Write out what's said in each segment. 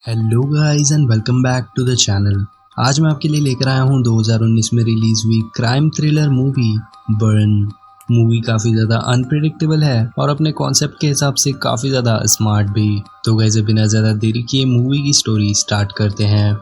Hello guys and welcome back to the channel. आज मैं आपके लिए लेकर आया हूँ 2019 में रिलीज हुई crime thriller movie burn. Movie काफ़ी ज़्यादा अनप्रेडिक्टेबल है और अपने कॉन्सेप्ट के हिसाब से काफ़ी ज़्यादा स्मार्ट भी। तो गाइस बिना ज़्यादा देरी किए मूवी की स्टोरी स्टार्ट करते हैं।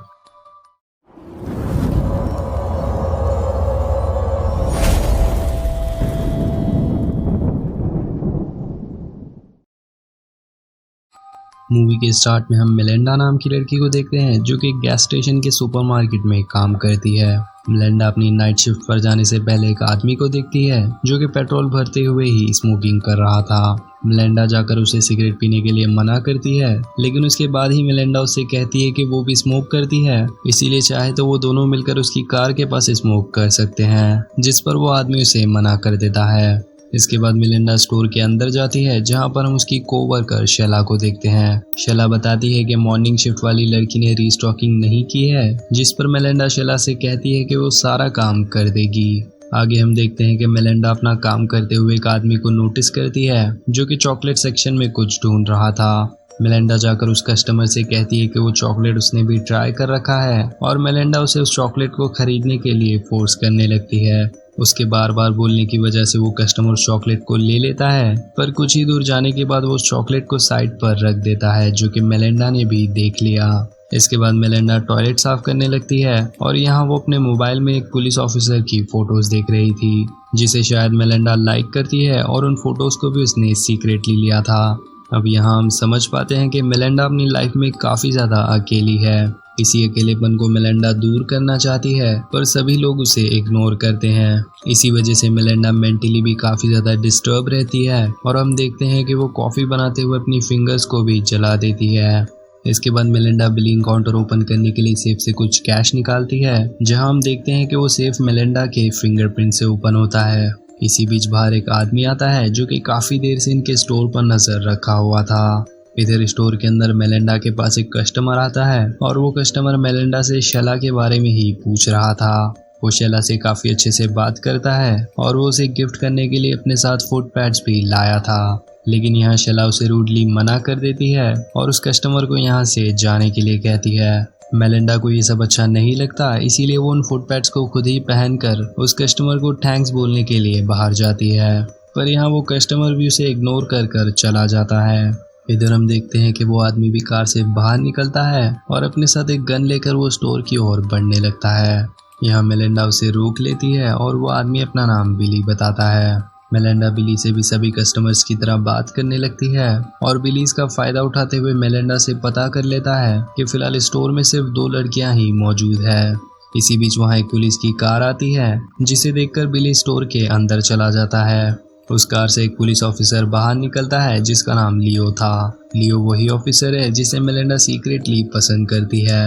मूवी के स्टार्ट में हम मेलिंडा नाम की लड़की को देखते हैं जो कि एक गैस स्टेशन के सुपरमार्केट में काम करती है। मेलिंडा अपनी नाइट शिफ्ट पर जाने से पहले एक आदमी को देखती है जो कि पेट्रोल भरते हुए ही स्मोकिंग कर रहा था। मेलिंडा जाकर उसे सिगरेट पीने के लिए मना करती है, लेकिन उसके बाद ही मेलिंडा उससे कहती है कि वो भी स्मोक करती है, इसीलिए चाहे तो वो दोनों मिलकर उसकी कार के पास स्मोक कर सकते हैं, जिस पर वो आदमी उसे मना कर देता है। इसके बाद मेलिंडा स्टोर के अंदर जाती है जहां पर हम उसकी कोवर्कर शैला को देखते हैं। शैला बताती है कि मॉर्निंग शिफ्ट वाली लड़की ने रीस्टॉकिंग नहीं की है, जिस पर मेलिंडा शैला से कहती है कि वो सारा काम कर देगी। आगे हम देखते हैं कि मेलिंडा अपना काम करते हुए एक आदमी को नोटिस करती है जो कि चॉकलेट सेक्शन में कुछ ढूंढ रहा था। मेलिंडा जाकर उस कस्टमर से कहती है कि वो चॉकलेट उसने भी ट्राई कर रखा है और मेलिंडा उसे उस चॉकलेट को खरीदने के लिए फोर्स करने लगती है। उसके बार बार बोलने की वजह से वो कस्टमर उस चॉकलेट को ले लेता है, पर कुछ ही दूर जाने के बाद वो उस चॉकलेट को साइड पर रख देता है, जो कि मेलिंडा ने भी देख लिया। इसके बाद मेलिंडा टॉयलेट साफ करने लगती है और यहाँ वो अपने मोबाइल में एक पुलिस ऑफिसर की फोटोज देख रही थी, जिसे शायद मेलिंडा लाइक करती है और उन फोटोज को भी उसने सीक्रेटली लिया था। अब यहाँ हम समझ पाते हैं कि मेलिंडा अपनी लाइफ में काफ़ी ज़्यादा अकेली है। इसी अकेलेपन को मेलिंडा दूर करना चाहती है, पर सभी लोग उसे इग्नोर करते हैं। इसी वजह से मेलिंडा मेंटली भी काफ़ी ज़्यादा डिस्टर्ब रहती है और हम देखते हैं कि वो कॉफ़ी बनाते हुए अपनी फिंगर्स को भी जला देती है। इसके बाद मेलिंडा बिलिंग काउंटर ओपन करने के लिए सेफ से कुछ कैश निकालती है, जहां हम देखते हैं कि वो सेफ मेलिंडा के फिंगरप्रिंट से ओपन होता है। इसी बीच बाहर एक आदमी आता है जो कि काफ़ी देर से इनके स्टोर पर नजर रखा हुआ था। इधर स्टोर के अंदर मेलिंडा के पास एक कस्टमर आता है और वो कस्टमर मेलिंडा से शैला के बारे में ही पूछ रहा था। वो शैला से काफ़ी अच्छे से बात करता है और वो उसे गिफ्ट करने के लिए अपने साथ फुट पैड्स भी लाया था, लेकिन यहाँ शैला उसे रूडली मना कर देती है और उस कस्टमर को यहाँ से जाने के लिए कहती है। मेलिंडा को ये सब अच्छा नहीं लगता, इसीलिए वो उन फुट पैड्स को खुद ही पहनकर उस कस्टमर को थैंक्स बोलने के लिए बाहर जाती है, पर यहाँ वो कस्टमर भी उसे इग्नोर कर चला जाता है। इधर हम देखते हैं कि वो आदमी भी कार से बाहर निकलता है और अपने साथ एक गन लेकर वो स्टोर की ओर बढ़ने लगता है। यहाँ मेलिंडा उसे रोक लेती है और वो आदमी अपना नाम बिली बताता है। मेलिंडा बिली से भी सभी कस्टमर्स की तरह बात करने लगती है और बिली इसका फ़ायदा उठाते हुए मेलिंडा से पता कर लेता है कि फ़िलहाल स्टोर में सिर्फ 2 लड़कियां ही मौजूद है। इसी बीच वहाँ एक पुलिस की कार आती है, जिसे देखकर बिली स्टोर के अंदर चला जाता है। उस कार से एक पुलिस ऑफिसर बाहर निकलता है जिसका नाम लियो था। लियो वही ऑफिसर है जिसे मेलिंडा सीक्रेटली पसंद करती है।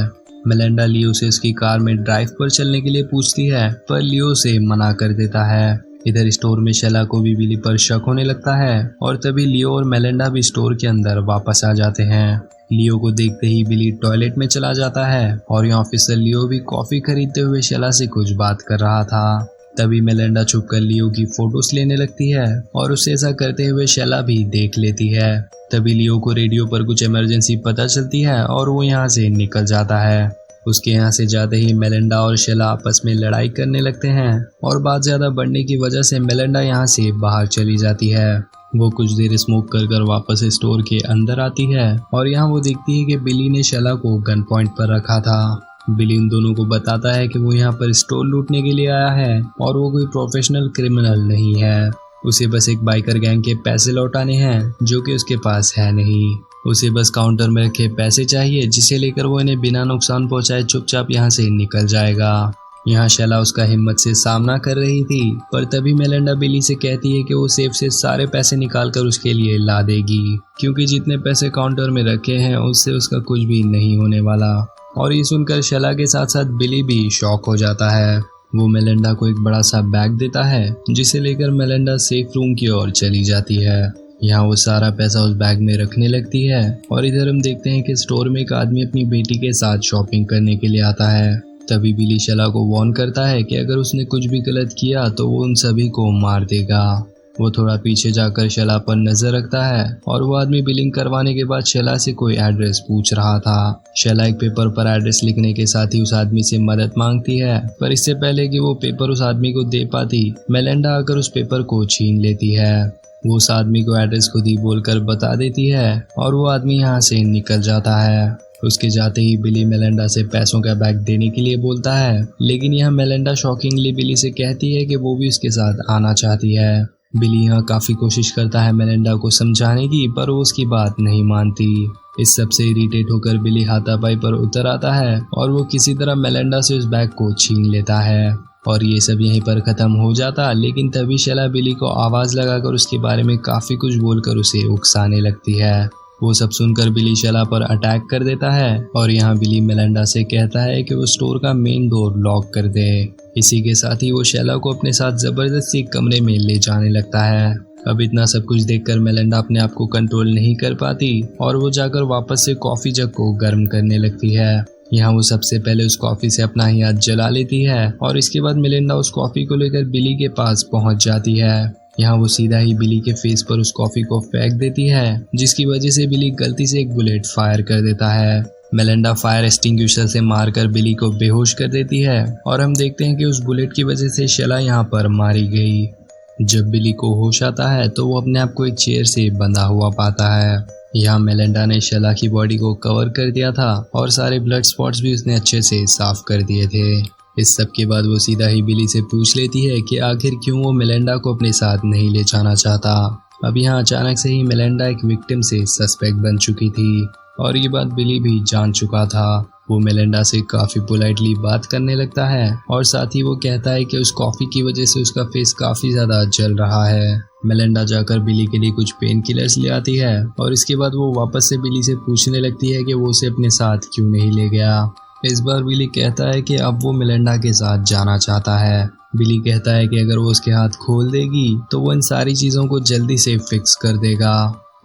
मेलिंडा लियो से उसकी कार में ड्राइव पर चलने के लिए पूछती है, पर लियो उसे मना कर देता है। इधर स्टोर में शैला को भी बिली पर शक होने लगता है और तभी लियो और मेलिंडा भी स्टोर के अंदर वापस आ जाते हैं। लियो को देखते ही बिली टॉयलेट में चला जाता है और यहाँ ऑफिसर लियो भी कॉफी खरीदते हुए शैला से कुछ बात कर रहा था। तभी मेलिंडा छुपकर लियो की फोटोज लेने लगती है और उसे ऐसा करते हुए शैला भी देख लेती है। तभी लियो को रेडियो पर कुछ इमरजेंसी पता चलती है और वो यहाँ से निकल जाता है। उसके यहाँ से जाते ही मेलिंडा और शैला आपस में लड़ाई करने लगते हैं और बात ज़्यादा बढ़ने की वजह से मेलिंडा यहाँ से बाहर चली जाती है। वो कुछ देर स्मोक कर वापस स्टोर के अंदर आती है और यहाँ वो देखती है कि बिली ने शैला को गन पॉइंट पर रखा था। बिली इन दोनों को बताता है कि वो यहाँ पर स्टोर लूटने के लिए आया है और वो कोई प्रोफेशनल क्रिमिनल नहीं है। उसे बस एक बाइकर गैंग के पैसे लौटाने हैं जो कि उसके पास है नहीं। उसे बस काउंटर में रखे पैसे चाहिए, जिसे लेकर वो इन्हें बिना नुकसान पहुंचाए चुपचाप यहाँ से निकल जाएगा। यहाँ शैला उसका हिम्मत से सामना कर रही थी, पर तभी मेलिंडा बिली से कहती है कि वो सेफ से सारे पैसे निकाल कर उसके लिए ला देगी, क्योंकि जितने पैसे काउंटर में रखे हैं उससे उसका कुछ भी नहीं होने वाला। और ये सुनकर शैला के साथ साथ बिली भी शॉक हो जाता है। वो मेलिंडा को एक बड़ा सा बैग देता है, जिसे लेकर मेलिंडा सेफ रूम की ओर चली जाती है। यहाँ वो सारा पैसा उस बैग में रखने लगती है और इधर हम देखते हैं कि स्टोर में एक आदमी अपनी बेटी के साथ शॉपिंग करने के लिए आता है। तभी बिली शैला को वार्न करता है कि अगर उसने कुछ भी गलत किया तो वो उन सभी को मार देगा। वो थोड़ा पीछे जाकर शैला पर नजर रखता है और वो आदमी बिलिंग करवाने के बाद शैला से कोई एड्रेस पूछ रहा था। शैला एक पेपर पर एड्रेस लिखने के साथ ही उस आदमी से मदद मांगती है, पर इससे पहले कि वो पेपर उस आदमी को दे पाती, मेलिंडा आकर उस पेपर को छीन लेती है। वो उस आदमी को एड्रेस खुद ही बोलकर बता देती है और वो आदमी यहाँ से निकल जाता है। उसके जाते ही बिली मेलिंडा से पैसों का बैग देने के लिए बोलता है, लेकिन यहाँ मेलिंडा शॉकिंगली बिली से कहती है कि वो भी उसके साथ आना चाहती है। बिली यहाँ काफी कोशिश करता है मेलिंडा को समझाने की, पर वो उसकी बात नहीं मानती। इस सब से इरिटेट होकर बिली हाथापाई पर उतर आता है और वो किसी तरह मेलिंडा से उस बैग को छीन लेता है और ये सब यहीं पर खत्म हो जाता। लेकिन तभी शैला बिली को आवाज लगाकर उसके बारे में काफी कुछ बोलकर उसे उकसाने लगती है। वो सब सुनकर बिली शैला पर अटैक कर देता है और यहाँ बिली मेलिंडा से कहता है कि वो स्टोर का मेन डोर लॉक कर दे। इसी के साथ ही वो शैला को अपने साथ जबरदस्ती कमरे में ले जाने लगता है। अब इतना सब कुछ देखकर मेलिंडा अपने आप को कंट्रोल नहीं कर पाती और वो जाकर वापस से कॉफी जग को गर्म करने लगती है। यहाँ वो सबसे पहले उस कॉफी से अपना ही हाथ जला लेती है और इसके बाद मेलिंडा उस कॉफी को लेकर बिली के पास पहुंच जाती है। यहाँ वो सीधा ही बिली के फेस पर उस कॉफी को फेंक देती है, जिसकी वजह से बिली गलती से एक बुलेट फायर कर देता है। मेलिंडा फायर एक्सटिंग्विशर से मारकर बिली को बेहोश कर देती है और हम देखते हैं कि उस बुलेट की वजह से शैला यहाँ पर मारी गई। जब बिली को होश आता है तो वो अपने आप को एक चेयर से बंधा हुआ पाता है। यहाँ मेलिंडा ने शैला की बॉडी को कवर कर दिया था और सारे ब्लड स्पॉट्स भी उसने अच्छे से साफ कर दिए थे। इस सब के बाद वो सीधा ही बिली से पूछ लेती है कि आखिर क्यों वो मेलिंडा को अपने साथ नहीं ले जाना चाहता। अब यहाँ अचानक से ही मेलिंडा एक विक्टिम से सस्पेक्ट बन चुकी थी और ये बात बिली भी जान चुका था। वो मेलिंडा से काफी पोलाइटली बात करने लगता है और साथ ही वो कहता है कि उस कॉफी की वजह से उसका फेस काफी ज्यादा जल रहा है। मेलिंडा जाकर बिली के लिए कुछ पेन किलर्स ले आती है और इसके बाद वो वापस से बिली से पूछने लगती है कि वो उसे अपने साथ क्यों नहीं ले गया। इस बार बिली कहता है कि अब वो मेलिंडा के साथ जाना चाहता है। बिली कहता है कि अगर वो उसके हाथ खोल देगी तो वो इन सारी चीज़ों को जल्दी से फिक्स कर देगा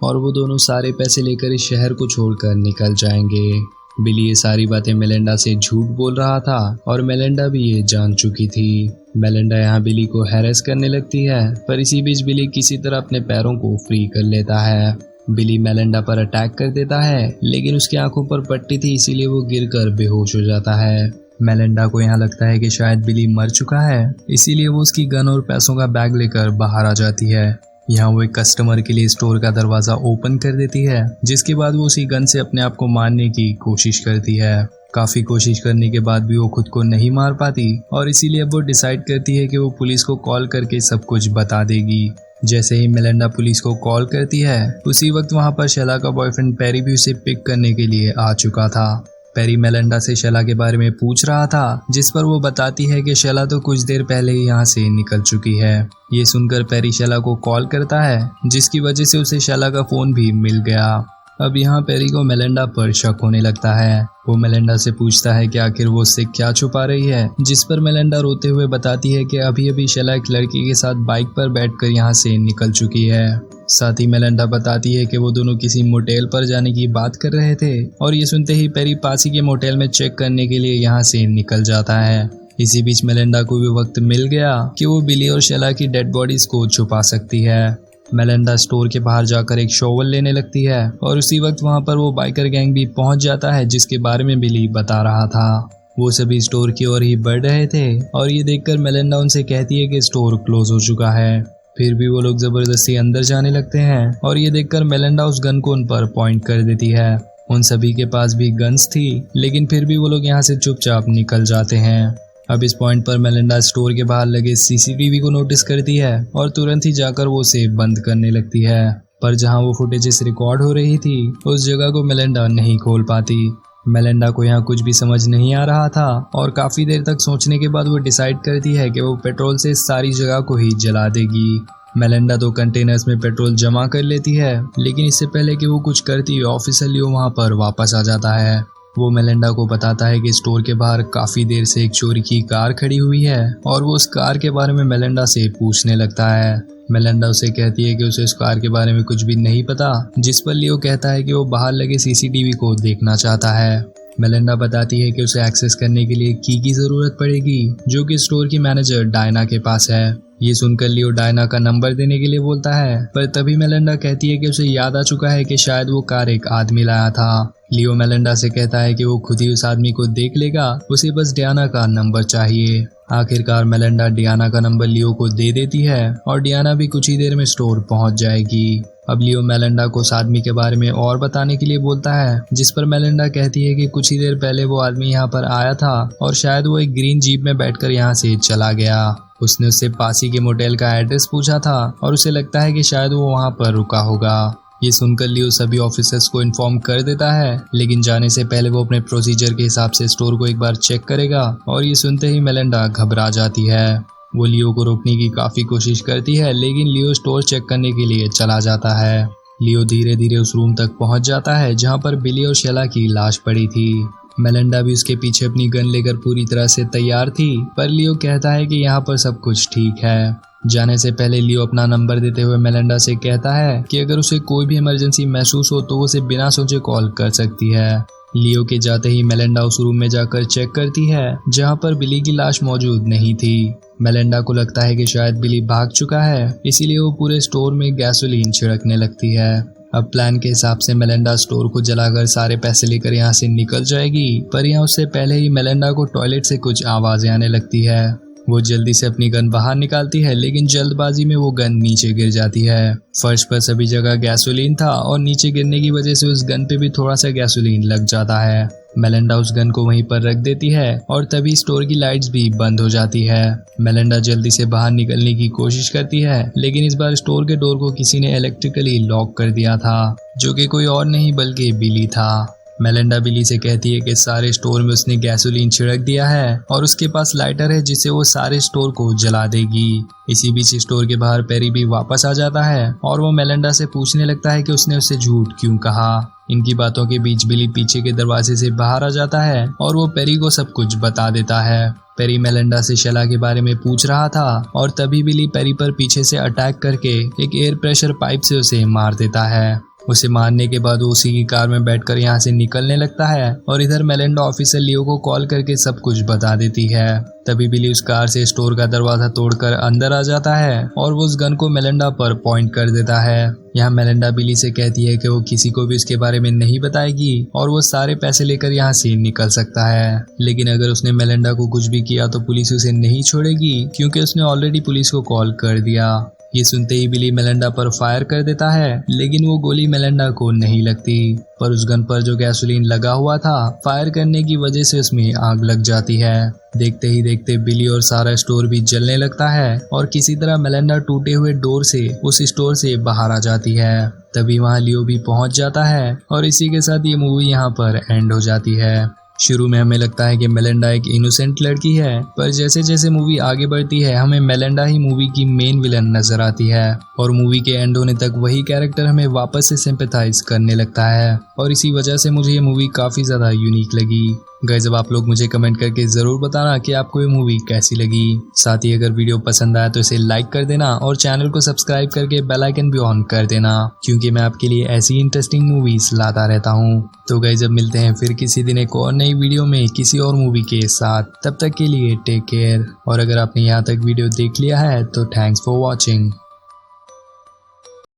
और वो दोनों सारे पैसे लेकर इस शहर को छोड़कर निकल जाएंगे। बिली ये सारी बातें मेलिंडा से झूठ बोल रहा था और मेलिंडा भी ये जान चुकी थी। मेलिंडा यहाँ बिली को हैरेस करने लगती है, पर इसी बीच बिली किसी तरह अपने पैरों को फ्री कर लेता है। बिली मेलिंडा पर अटैक कर देता है, लेकिन उसकी आंखों पर पट्टी थी, इसीलिए वो गिरकर बेहोश हो जाता है। मेलिंडा को यहाँ लगता है कि शायद बिली मर चुका है, इसीलिए वो उसकी गन और पैसों का बैग लेकर बाहर आ जाती है। यहाँ वो एक कस्टमर के लिए स्टोर का दरवाजा ओपन कर देती है, जिसके बाद वो उसी गन से अपने आप को मारने की कोशिश करती है। काफी कोशिश करने के बाद भी वो खुद को नहीं मार पाती और इसीलिए अब वो डिसाइड करती है कि वो पुलिस को कॉल करके सब कुछ बता देगी। जैसे ही मेलिंडा पुलिस को कॉल करती है, उसी वक्त वहाँ पर शैला का बॉयफ्रेंड पेरी भी उसे पिक करने के लिए आ चुका था। पेरी मेलिंडा से शैला के बारे में पूछ रहा था, जिस पर वो बताती है कि शैला तो कुछ देर पहले ही यहाँ से निकल चुकी है। ये सुनकर पेरी शैला को कॉल करता है, जिसकी वजह से उसे शैला का फोन भी मिल गया। अब यहाँ पेरी को मेलिंडा पर शक होने लगता है। वो मेलिंडा से पूछता है कि आखिर वो उससे क्या छुपा रही है, जिस पर मेलिंडा रोते हुए बताती है कि अभी अभी शैला एक लड़की के साथ बाइक पर बैठकर यहाँ से निकल चुकी है। साथ ही मेलिंडा बताती है कि वो दोनों किसी मोटेल पर जाने की बात कर रहे थे और ये सुनते ही पेरी पास ही के मोटेल में चेक करने के लिए यहाँ से निकल जाता है। इसी बीच मेलिंडा को भी वक्त मिल गया कि वो बिली और शैला की डेड बॉडीज को छुपा सकती है। मेलिंडा स्टोर के बाहर जाकर एक शॉवल लेने लगती है और उसी वक्त वहां पर वो बाइकर गैंग भी पहुंच जाता है, जिसके बारे में बिली बता रहा था। वो सभी स्टोर की ओर ही बढ़ रहे थे और ये देखकर मेलिंडा उनसे कहती है कि स्टोर क्लोज हो चुका है। फिर भी वो लोग जबरदस्ती अंदर जाने लगते हैं और ये देखकर मेलिंडा उस गन को उन पर पॉइंट कर देती है। उन सभी के पास भी गन्स थी, लेकिन फिर भी वो लोग यहाँ से चुपचाप निकल जाते हैं। अब इस पॉइंट पर मेलिंडा स्टोर के बाहर लगे सीसीटीवी को नोटिस करती है और तुरंत ही जाकर वो उसे बंद करने लगती है। पर जहां वो फुटेजेस रिकॉर्ड हो रही थी, उस जगह को मेलिंडा नहीं खोल पाती। मेलिंडा को यहाँ कुछ भी समझ नहीं आ रहा था और काफी देर तक सोचने के बाद वो डिसाइड करती है कि वो पेट्रोल से सारी जगह को ही जला देगी। मेलिंडा 2 कंटेनर्स में पेट्रोल जमा कर लेती है, लेकिन इससे पहले कि वो कुछ करती, ऑफिसर लियो वहां पर वापस आ जाता है। वो मेलिंडा को बताता है कि स्टोर के बाहर काफी देर से एक चोरी की कार खड़ी हुई है और वो उस कार के बारे में मेलिंडा से पूछने लगता है। मेलिंडा उसे कहती है कि उसे उस कार के बारे में कुछ भी नहीं पता, जिस पर लियो कहता है कि वो बाहर लगे सीसीटीवी को देखना चाहता है। मेलिंडा बताती है कि उसे एक्सेस करने के लिए की जरूरत पड़ेगी, जो कि स्टोर की मैनेजर डायना के पास है। ये सुनकर लियो डायना का नंबर देने के लिए बोलता है, पर तभी मेलिंडा कहती है कि उसे याद आ चुका है कि शायद वो कार एक आदमी लाया था। लियो मेलिंडा से कहता है कि वो खुद ही उस आदमी को देख लेगा, उसे बस डियाना का नंबर चाहिए। आखिरकार मेलिंडा डियाना का नंबर लियो को दे देती है और डियाना भी कुछ ही देर में स्टोर पहुंच जाएगी। अब लियो मेलिंडा को उस आदमी के बारे में और बताने के लिए बोलता है, जिस पर मेलिंडा कहती है कि कुछ ही देर पहले वो आदमी यहाँ पर आया था और शायद वो एक ग्रीन जीप में बैठकर यहाँ से चला गया। उसने उससे पास ही के मोटेल का एड्रेस पूछा था और उसे लगता है कि शायद वो वहाँ पर रुका होगा। ये सुनकर लियो सभी ऑफिसर्स को इन्फॉर्म कर देता है, लेकिन जाने से पहले वो अपने प्रोसीजर के हिसाब से स्टोर को एक बार चेक करेगा और ये सुनते ही मेलिंडा घबरा जाती है। वो लियो को रोकने की काफी कोशिश करती है, लेकिन लियो स्टोर चेक करने के लिए चला जाता है। लियो धीरे धीरे उस रूम तक पहुंच जाता है जहां पर बिली और शेला की लाश पड़ी थी। मेलिंडा भी उसके पीछे अपनी गन लेकर पूरी तरह से तैयार थी, पर लियो कहता है कि यहाँ पर सब कुछ ठीक है। जाने से पहले लियो अपना नंबर देते हुए मेलिंडा से कहता है कि अगर उसे कोई भी इमरजेंसी महसूस हो तो वो उसे बिना सोचे कॉल कर सकती है। लियो के जाते ही मेलिंडा उस रूम में जाकर चेक करती है जहां पर बिली की लाश मौजूद नहीं थी। मेलिंडा को लगता है कि शायद बिली भाग चुका है, इसीलिए वो पूरे स्टोर में गैसोलीन छिड़कने लगती है। अब प्लान के हिसाब से मेलिंडा स्टोर को जलाकर सारे पैसे लेकर यहाँ से निकल जाएगी, पर यहाँ उससे पहले ही मेलिंडा को टॉयलेट से कुछ आवाजें आने लगती है। वो जल्दी से अपनी गन बाहर निकालती है, लेकिन जल्दबाजी में वो गन नीचे गिर जाती है। फर्श पर सभी जगह गैसोलीन था और नीचे गिरने की वजह से उस गन पे भी थोड़ा सा गैसोलीन लग जाता है। मेलिंडा उस गन को वहीं पर रख देती है और तभी स्टोर की लाइट्स भी बंद हो जाती है। मेलिंडा जल्दी से बाहर निकलने की कोशिश करती है, लेकिन इस बार स्टोर के डोर को किसी ने इलेक्ट्रिकली लॉक कर दिया था, जो कि कोई और नहीं बल्कि बिली था। मेलिंडा बिली से कहती है कि सारे स्टोर में उसने गैसोलीन छिड़क दिया है और उसके पास लाइटर है जिससे वो सारे स्टोर को जला देगी। इसी बीच स्टोर के बाहर पेरी भी वापस आ जाता है और वो मेलिंडा से पूछने लगता है कि उसने उससे झूठ क्यों कहा। इनकी बातों के बीच बिली पीछे के दरवाजे से बाहर आ जाता है और वो पेरी को सब कुछ बता देता है। पेरी मेलिंडा से शेला के बारे में पूछ रहा था और तभी बिली पेरी पर पीछे से अटैक करके एक एयर प्रेशर पाइप से उसे मार देता है। उसे मारने के बाद वो उसी की कार में बैठकर यहाँ से निकलने लगता है और इधर मेलिंडा ऑफिसर लियो को कॉल करके सब कुछ बता देती है। तभी बिली उस कार से स्टोर का दरवाजा तोड़कर अंदर आ जाता है और वो उस गन को मेलिंडा पर पॉइंट कर देता है। यहाँ मेलिंडा बिली से कहती है कि वो किसी को भी उसके बारे में नहीं बताएगी और वो सारे पैसे लेकर यहाँ से निकल सकता है, लेकिन अगर उसने मेलिंडा को कुछ भी किया तो पुलिस उसे नहीं छोड़ेगी, क्योंकि उसने ऑलरेडी पुलिस को कॉल कर दिया। ये सुनते ही बिली मेलिंडा पर फायर कर देता है, लेकिन वो गोली मेलिंडा को नहीं लगती, पर उस गन पर जो गैसोलीन लगा हुआ था फायर करने की वजह से उसमें आग लग जाती है। देखते ही देखते बिली और सारा स्टोर भी जलने लगता है और किसी तरह मेलिंडा टूटे हुए डोर से उस स्टोर से बाहर आ जाती है। तभी वहाँ लियो भी पहुंच जाता है और इसी के साथ ये मूवी यहाँ पर एंड हो जाती है। शुरू में हमें लगता है कि मेलिंडा एक इनोसेंट लड़की है, पर जैसे जैसे मूवी आगे बढ़ती है हमें मेलिंडा ही मूवी की मेन विलन नजर आती है और मूवी के एंड होने तक वही कैरेक्टर हमें वापस से सिंपैथाइज करने लगता है और इसी वजह से मुझे ये मूवी काफी ज्यादा यूनिक लगी। गाइस, अब आप लोग मुझे कमेंट करके जरूर बताना कि आपको ये मूवी कैसी लगी। साथ ही अगर वीडियो पसंद आया तो इसे लाइक कर देना और चैनल को सब्सक्राइब करके बेल आइकन भी ऑन कर देना, क्योंकि मैं आपके लिए ऐसी इंटरेस्टिंग मूवीज लाता रहता हूँ। तो गाइस, अब मिलते हैं फिर किसी दिन एक और नई वीडियो में किसी और मूवी के साथ। तब तक के लिए टेक केयर। और अगर आपने यहाँ तक वीडियो देख लिया है तो थैंक्स फॉर वॉचिंग।